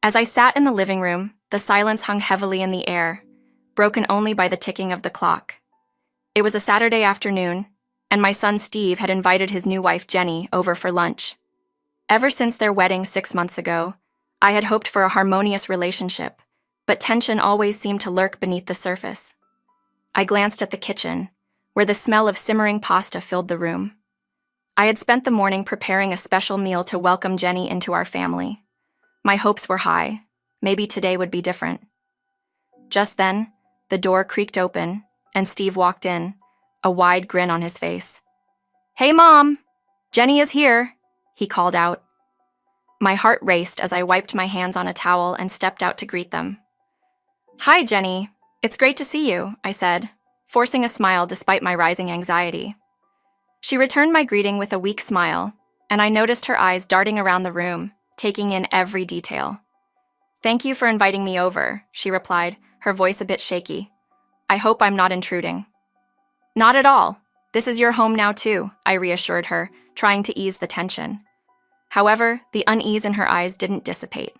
As I sat in the living room, the silence hung heavily in the air, broken only by the ticking of the clock. It was a Saturday afternoon, and my son Steve had invited his new wife Jenny over for lunch. Ever since their wedding 6 months ago, I had hoped for a harmonious relationship, but tension always seemed to lurk beneath the surface. I glanced at the kitchen, where the smell of simmering pasta filled the room. I had spent the morning preparing a special meal to welcome Jenny into our family. My hopes were high. Maybe today would be different. Just then, the door creaked open, and Steve walked in, a wide grin on his face. "Hey, Mom! Jenny is here!" he called out. My heart raced as I wiped my hands on a towel and stepped out to greet them. "Hi, Jenny. It's great to see you," I said, forcing a smile despite my rising anxiety. She returned my greeting with a weak smile, and I noticed her eyes darting around the room, taking in every detail. "Thank you for inviting me over," she replied, her voice a bit shaky. "I hope I'm not intruding." "Not at all. This is your home now too," I reassured her, trying to ease the tension. However, the unease in her eyes didn't dissipate.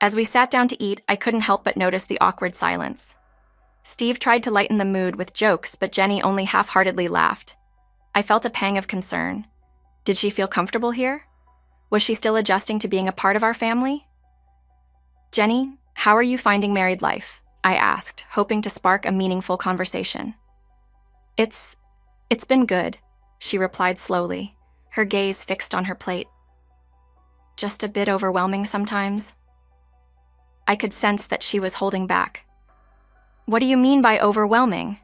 As we sat down to eat, I couldn't help but notice the awkward silence. Steve tried to lighten the mood with jokes, but Jenny only half-heartedly laughed. I felt a pang of concern. Did she feel comfortable here? Was she still adjusting to being a part of our family? "Jenny, how are you finding married life?" I asked, hoping to spark a meaningful conversation. It's been good," she replied slowly, her gaze fixed on her plate. "Just a bit overwhelming sometimes." I could sense that she was holding back. "What do you mean by overwhelming?"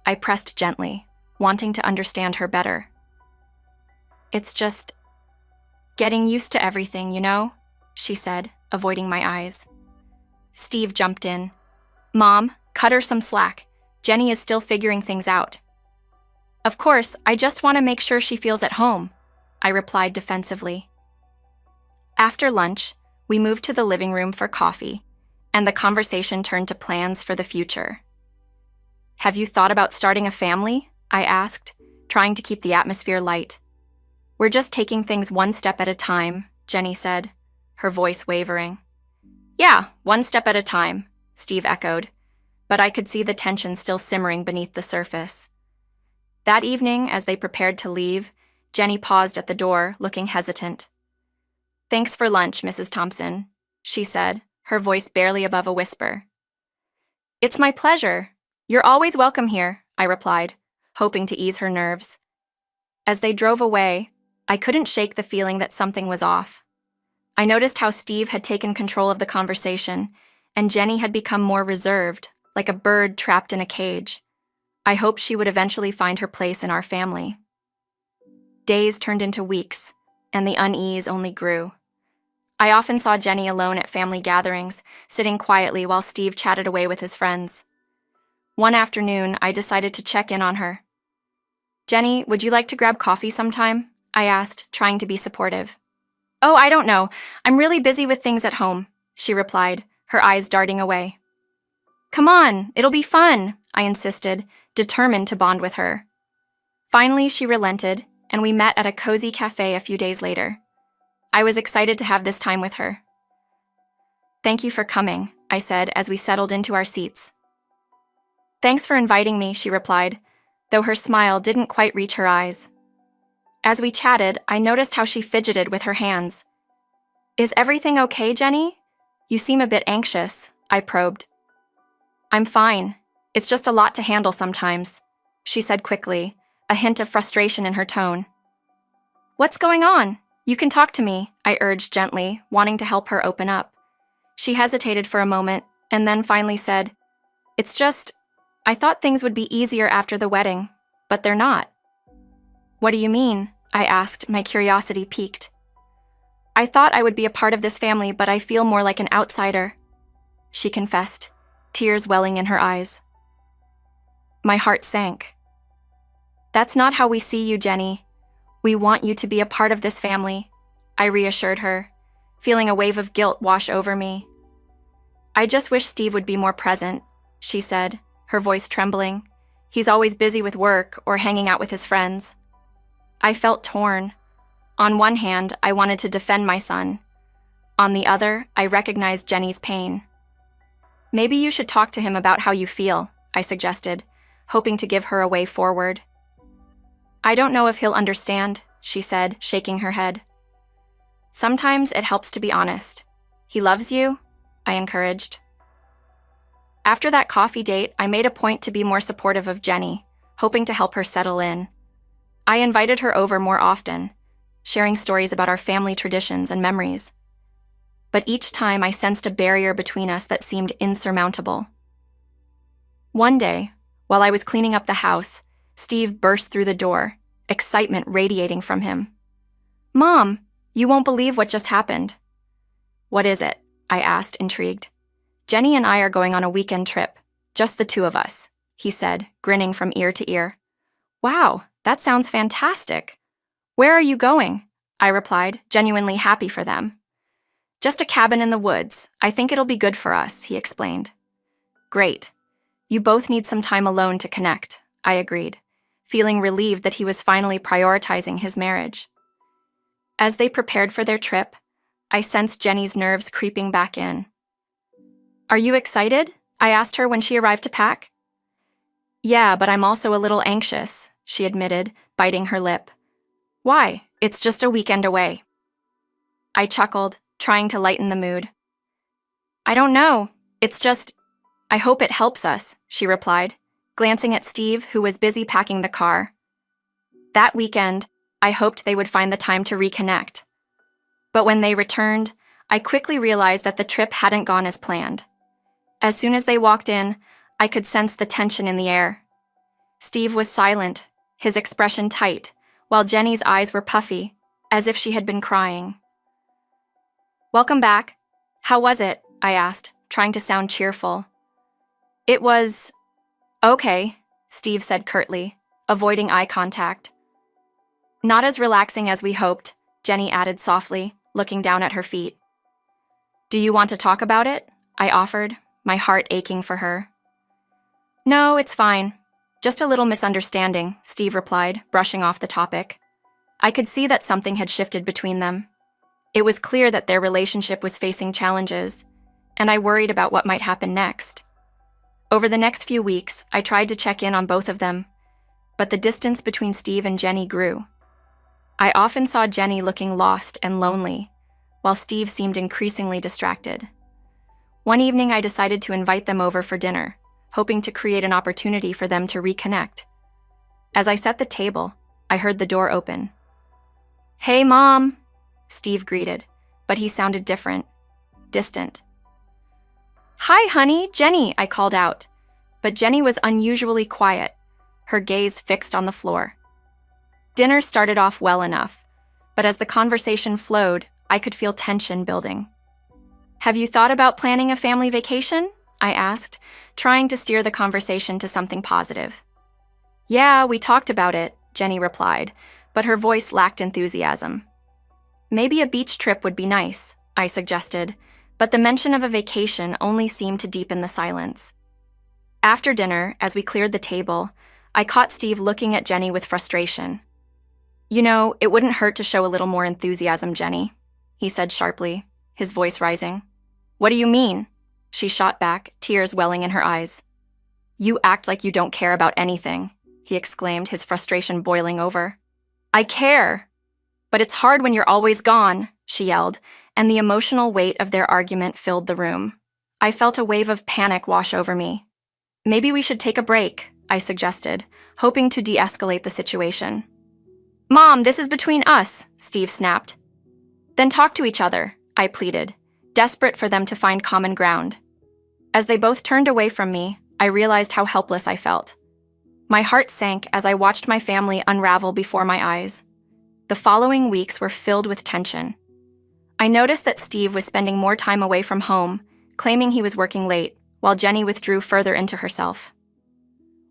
I pressed gently, wanting to understand her better. "It's just getting used to everything, you know?" she said, avoiding my eyes. Steve jumped in. "Mom, cut her some slack. Jenny is still figuring things out." "Of course, I just want to make sure she feels at home," I replied defensively. After lunch, we moved to the living room for coffee, and the conversation turned to plans for the future. "Have you thought about starting a family?" I asked, trying to keep the atmosphere light. "We're just taking things one step at a time," Jenny said, her voice wavering. "Yeah, one step at a time," Steve echoed, but I could see the tension still simmering beneath the surface. That evening, as they prepared to leave, Jenny paused at the door, looking hesitant. "Thanks for lunch, Mrs. Thompson," she said, her voice barely above a whisper. "It's my pleasure. You're always welcome here," I replied, hoping to ease her nerves. As they drove away, I couldn't shake the feeling that something was off. I noticed how Steve had taken control of the conversation, and Jenny had become more reserved, like a bird trapped in a cage. I hoped she would eventually find her place in our family. Days turned into weeks, and the unease only grew. I often saw Jenny alone at family gatherings, sitting quietly while Steve chatted away with his friends. One afternoon, I decided to check in on her. "Jenny, would you like to grab coffee sometime?" I asked, trying to be supportive. "Oh, I don't know. I'm really busy with things at home," she replied, her eyes darting away. "Come on, it'll be fun," I insisted, determined to bond with her. Finally, she relented, and we met at a cozy cafe a few days later. I was excited to have this time with her. "Thank you for coming," I said as we settled into our seats. "Thanks for inviting me," she replied, though her smile didn't quite reach her eyes. As we chatted, I noticed how she fidgeted with her hands. "Is everything okay, Jenny? You seem a bit anxious," I probed. "I'm fine. It's just a lot to handle sometimes," she said quickly, a hint of frustration in her tone. "What's going on? You can talk to me," I urged gently, wanting to help her open up. She hesitated for a moment, and then finally said, "It's just, I thought things would be easier after the wedding, but they're not." "What do you mean?" I asked, my curiosity piqued. "I thought I would be a part of this family, but I feel more like an outsider," she confessed, tears welling in her eyes. My heart sank. "That's not how we see you, Jenny. We want you to be a part of this family," I reassured her, feeling a wave of guilt wash over me. "I just wish Steve would be more present," she said, her voice trembling. "He's always busy with work or hanging out with his friends." I felt torn. On one hand, I wanted to defend my son. On the other, I recognized Jenny's pain. Maybe you should talk to him about how you feel, I suggested, hoping to give her a way forward. I don't know if he'll understand, she said, shaking her head. Sometimes it helps to be honest. He loves you, I encouraged. After that coffee date, I made a point to be more supportive of Jenny, hoping to help her settle in. I invited her over more often, sharing stories about our family traditions and memories. But each time I sensed a barrier between us that seemed insurmountable. One day, while I was cleaning up the house, Steve burst through the door, excitement radiating from him. "Mom, you won't believe what just happened." "What is it?" I asked, intrigued. "Jenny and I are going on a weekend trip, just the two of us," he said, grinning from ear to ear. "Wow, that sounds fantastic. Where are you going?" I replied, genuinely happy for them. "Just a cabin in the woods. I think it'll be good for us," he explained. "Great. You both need some time alone to connect," I agreed, feeling relieved that he was finally prioritizing his marriage. As they prepared for their trip, I sensed Jenny's nerves creeping back in. "Are you excited?" I asked her when she arrived to pack. "Yeah, but I'm also a little anxious," she admitted, biting her lip. "Why? It's just a weekend away." I chuckled, trying to lighten the mood. "I don't know. It's just, I hope it helps us," she replied, glancing at Steve, who was busy packing the car. That weekend, I hoped they would find the time to reconnect. But when they returned, I quickly realized that the trip hadn't gone as planned. As soon as they walked in, I could sense the tension in the air. Steve was silent, his expression tight, while Jenny's eyes were puffy, as if she had been crying. "Welcome back. How was it?" I asked, trying to sound cheerful. "It was okay," Steve said curtly, avoiding eye contact. "Not as relaxing as we hoped," Jenny added softly, looking down at her feet. "Do you want to talk about it?" I offered, my heart aching for her. "No, it's fine. Just a little misunderstanding," Steve replied, brushing off the topic. I could see that something had shifted between them. It was clear that their relationship was facing challenges, and I worried about what might happen next. Over the next few weeks, I tried to check in on both of them, but the distance between Steve and Jenny grew. I often saw Jenny looking lost and lonely, while Steve seemed increasingly distracted. One evening, I decided to invite them over for dinner, hoping to create an opportunity for them to reconnect. As I set the table, I heard the door open. "Hey, Mom," Steve greeted, but he sounded different, distant. "Hi, honey, Jenny," I called out, but Jenny was unusually quiet, her gaze fixed on the floor. Dinner started off well enough, but as the conversation flowed, I could feel tension building. "Have you thought about planning a family vacation?" I asked, trying to steer the conversation to something positive. "Yeah, we talked about it," Jenny replied, but her voice lacked enthusiasm. "Maybe a beach trip would be nice," I suggested, but the mention of a vacation only seemed to deepen the silence. After dinner, as we cleared the table, I caught Steve looking at Jenny with frustration. "You know, it wouldn't hurt to show a little more enthusiasm, Jenny," he said sharply, his voice rising. "What do you mean?" She shot back, tears welling in her eyes. "You act like you don't care about anything," he exclaimed, his frustration boiling over. "I care! But it's hard when you're always gone," she yelled, and the emotional weight of their argument filled the room. I felt a wave of panic wash over me. "Maybe we should take a break," I suggested, hoping to de-escalate the situation. "Mom, this is between us," Steve snapped. "Then talk to each other," I pleaded, desperate for them to find common ground. As they both turned away from me, I realized how helpless I felt. My heart sank as I watched my family unravel before my eyes. The following weeks were filled with tension. I noticed that Steve was spending more time away from home, claiming he was working late, while Jenny withdrew further into herself.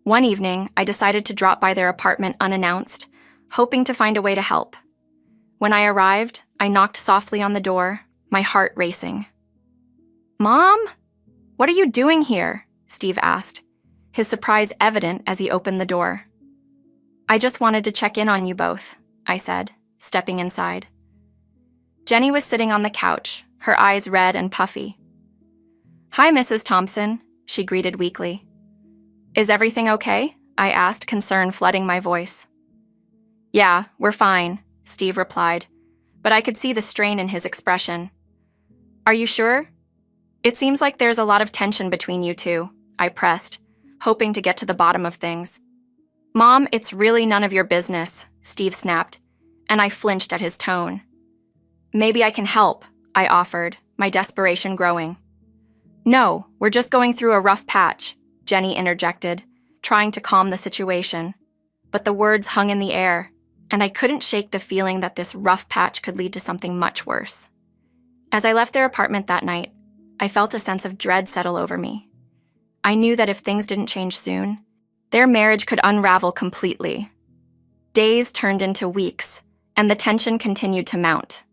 One evening, I decided to drop by their apartment unannounced, hoping to find a way to help. When I arrived, I knocked softly on the door, my heart racing. "Mom? What are you doing here?" Steve asked, his surprise evident as he opened the door. "I just wanted to check in on you both," I said, stepping inside. Jenny was sitting on the couch, her eyes red and puffy. "Hi, Mrs. Thompson," she greeted weakly. "Is everything okay?" I asked, concern flooding my voice. "Yeah, we're fine," Steve replied, but I could see the strain in his expression. "Are you sure? It seems like there's a lot of tension between you two," I pressed, hoping to get to the bottom of things. "Mom, it's really none of your business," Steve snapped, and I flinched at his tone. "Maybe I can help," I offered, my desperation growing. "No, we're just going through a rough patch," Jenny interjected, trying to calm the situation. But the words hung in the air, and I couldn't shake the feeling that this rough patch could lead to something much worse. As I left their apartment that night, I felt a sense of dread settle over me. I knew that if things didn't change soon, their marriage could unravel completely. Days turned into weeks, and the tension continued to mount.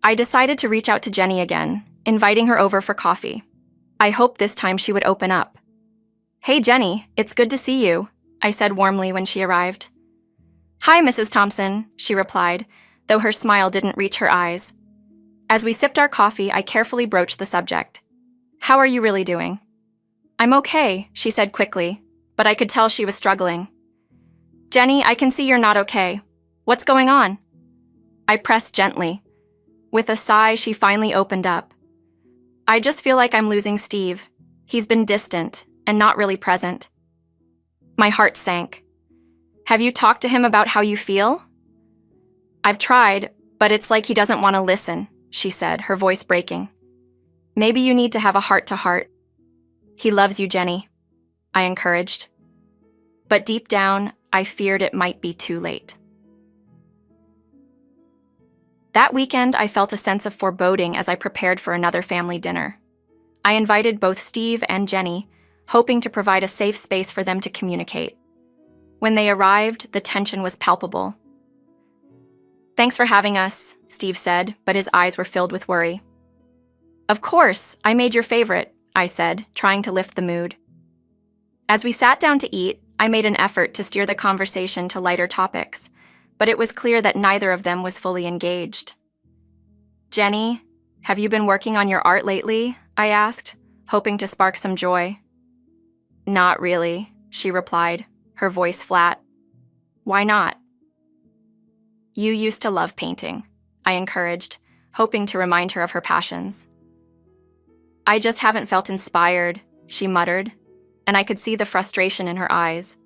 I decided to reach out to Jenny again, inviting her over for coffee. I hoped this time she would open up. "Hey, Jenny, it's good to see you," I said warmly when she arrived. "Hi, Mrs. Thompson," she replied, though her smile didn't reach her eyes. As we sipped our coffee, I carefully broached the subject. "How are you really doing?" "I'm okay," she said quickly, but I could tell she was struggling. "Jenny, I can see you're not okay. What's going on?" I pressed gently. With a sigh, she finally opened up. "I just feel like I'm losing Steve. He's been distant and not really present." My heart sank. "Have you talked to him about how you feel?" "I've tried, but it's like he doesn't want to listen," she said, her voice breaking. "Maybe you need to have a heart-to-heart." "He loves you, Jenny," I encouraged. But deep down, I feared it might be too late. That weekend, I felt a sense of foreboding as I prepared for another family dinner. I invited both Steve and Jenny, hoping to provide a safe space for them to communicate. When they arrived, the tension was palpable. "Thanks for having us," Steve said, but his eyes were filled with worry. "Of course, I made your favorite," I said, trying to lift the mood. As we sat down to eat, I made an effort to steer the conversation to lighter topics, but it was clear that neither of them was fully engaged. "Jenny, have you been working on your art lately?" I asked, hoping to spark some joy. "Not really," she replied, her voice flat. "Why not?" "You used to love painting," I encouraged, hoping to remind her of her passions. "I just haven't felt inspired," she muttered, and I could see the frustration in her eyes.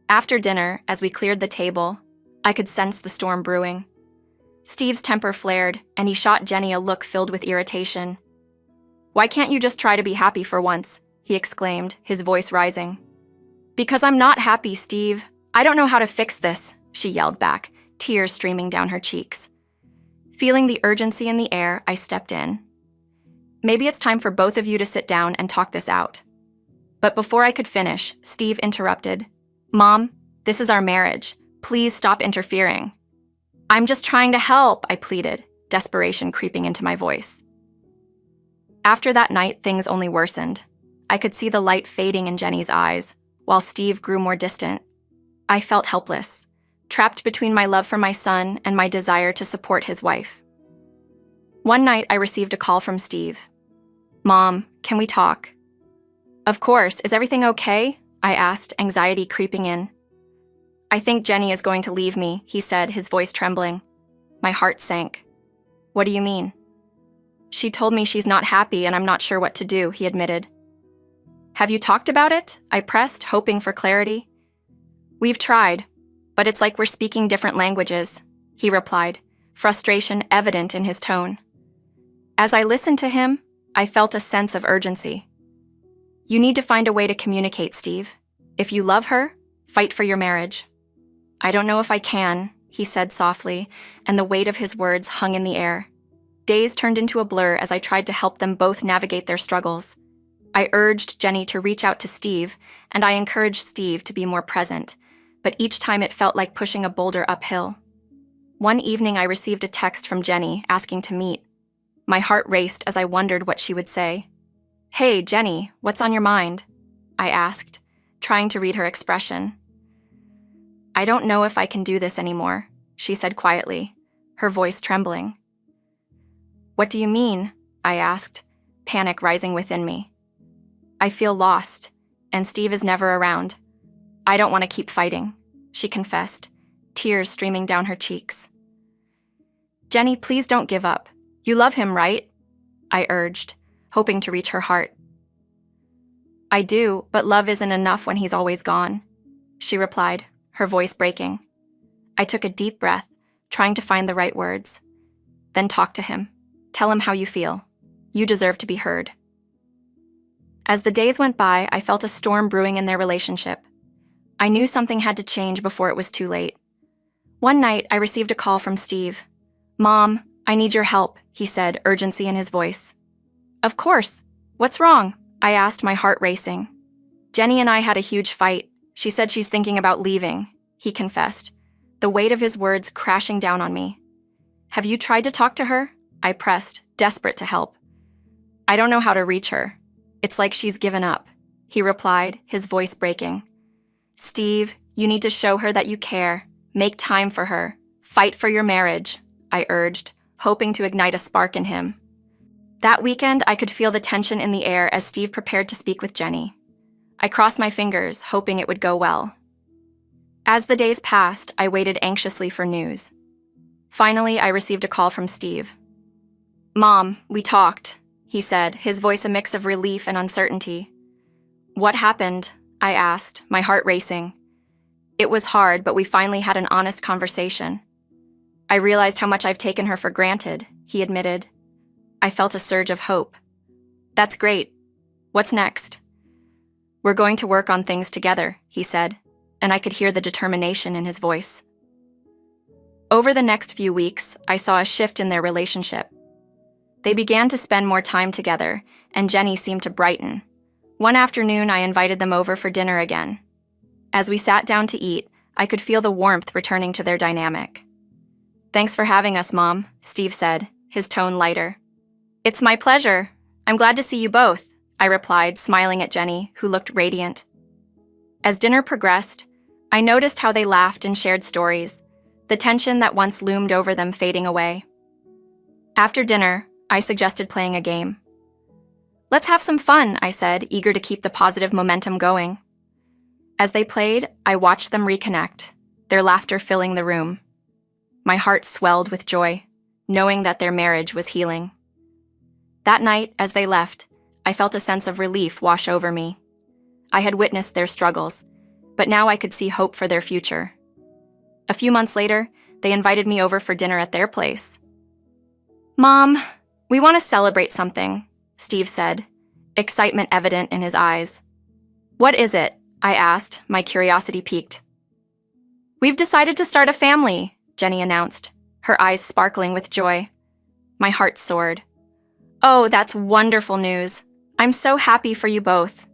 After dinner, as we cleared the table, I could sense the storm brewing. Steve's temper flared, and he shot Jenny a look filled with irritation. "Why can't you just try to be happy for once?" he exclaimed, his voice rising. "Because I'm not happy, Steve. I don't know how to fix this," she yelled back, tears streaming down her cheeks. Feeling the urgency in the air, I stepped in. "Maybe it's time for both of you to sit down and talk this out." But before I could finish, Steve interrupted. "Mom, this is our marriage. Please stop interfering." "I'm just trying to help," I pleaded, desperation creeping into my voice. After that night, things only worsened. I could see the light fading in Jenny's eyes, while Steve grew more distant. I felt helpless, trapped between my love for my son and my desire to support his wife. One night, I received a call from Steve. "Mom, can we talk?" "Of course. Is everything okay?" I asked, anxiety creeping in. "I think Jenny is going to leave me," he said, his voice trembling. My heart sank. "What do you mean?" "She told me she's not happy and I'm not sure what to do," he admitted. "Have you talked about it?" I pressed, hoping for clarity. "We've tried, but it's like we're speaking different languages," he replied, frustration evident in his tone. As I listened to him, I felt a sense of urgency. "You need to find a way to communicate, Steve. If you love her, fight for your marriage." "I don't know if I can," he said softly, and the weight of his words hung in the air. Days turned into a blur as I tried to help them both navigate their struggles. I urged Jenny to reach out to Steve, and I encouraged Steve to be more present, but each time it felt like pushing a boulder uphill. One evening I received a text from Jenny asking to meet. My heart raced as I wondered what she would say. "Hey, Jenny, what's on your mind?" I asked, trying to read her expression. "I don't know if I can do this anymore," she said quietly, her voice trembling. What do you mean? I asked, panic rising within me. I feel lost, and Steve is never around. I don't want to keep fighting, she confessed, tears streaming down her cheeks. Jenny, please don't give up. You love him, right? I urged, hoping to reach her heart. I do, but love isn't enough when he's always gone, she replied, her voice breaking. I took a deep breath, trying to find the right words. Then talk to him. Tell him how you feel. You deserve to be heard. As the days went by, I felt a storm brewing in their relationship. I knew something had to change before it was too late. One night, I received a call from Steve. Mom, I need your help, he said, urgency in his voice. Of course. What's wrong? I asked, my heart racing. Jenny and I had a huge fight. She said she's thinking about leaving, he confessed, the weight of his words crashing down on me. Have you tried to talk to her? I pressed, desperate to help. I don't know how to reach her. It's like she's given up, he replied, his voice breaking. Steve, you need to show her that you care. Make time for her. Fight for your marriage, I urged, hoping to ignite a spark in him. That weekend, I could feel the tension in the air as Steve prepared to speak with Jenny. I crossed my fingers, hoping it would go well. As the days passed, I waited anxiously for news. Finally, I received a call from Steve. Mom, we talked, he said, his voice a mix of relief and uncertainty. What happened? I asked, my heart racing. It was hard, but we finally had an honest conversation. I realized how much I've taken her for granted, he admitted. I felt a surge of hope. That's great. What's next? We're going to work on things together, he said, and I could hear the determination in his voice. Over the next few weeks, I saw a shift in their relationship. They began to spend more time together, and Jenny seemed to brighten. One afternoon, I invited them over for dinner again. As we sat down to eat, I could feel the warmth returning to their dynamic. Thanks for having us, Mom, Steve said, his tone lighter. It's my pleasure. I'm glad to see you both, I replied, smiling at Jenny, who looked radiant. As dinner progressed, I noticed how they laughed and shared stories, the tension that once loomed over them fading away. After dinner, I suggested playing a game. Let's have some fun, I said, eager to keep the positive momentum going. As they played, I watched them reconnect, their laughter filling the room. My heart swelled with joy, knowing that their marriage was healing. That night, as they left, I felt a sense of relief wash over me. I had witnessed their struggles, but now I could see hope for their future. A few months later, they invited me over for dinner at their place. Mom, we want to celebrate something, Steve said, excitement evident in his eyes. What is it? I asked, my curiosity piqued. We've decided to start a family, Jenny announced, her eyes sparkling with joy. My heart soared. Oh, that's wonderful news. I'm so happy for you both.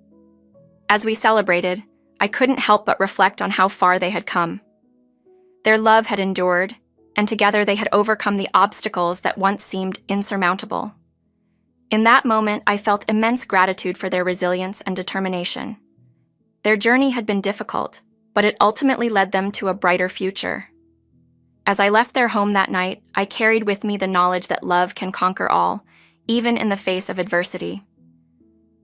As we celebrated, I couldn't help but reflect on how far they had come. Their love had endured, and together they had overcome the obstacles that once seemed insurmountable. In that moment, I felt immense gratitude for their resilience and determination. Their journey had been difficult, but it ultimately led them to a brighter future. As I left their home that night, I carried with me the knowledge that love can conquer all, even in the face of adversity.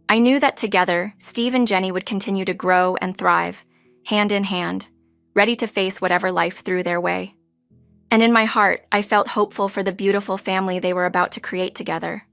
I knew that together, Steve and Jenny would continue to grow and thrive, hand in hand, ready to face whatever life threw their way. And in my heart, I felt hopeful for the beautiful family they were about to create together.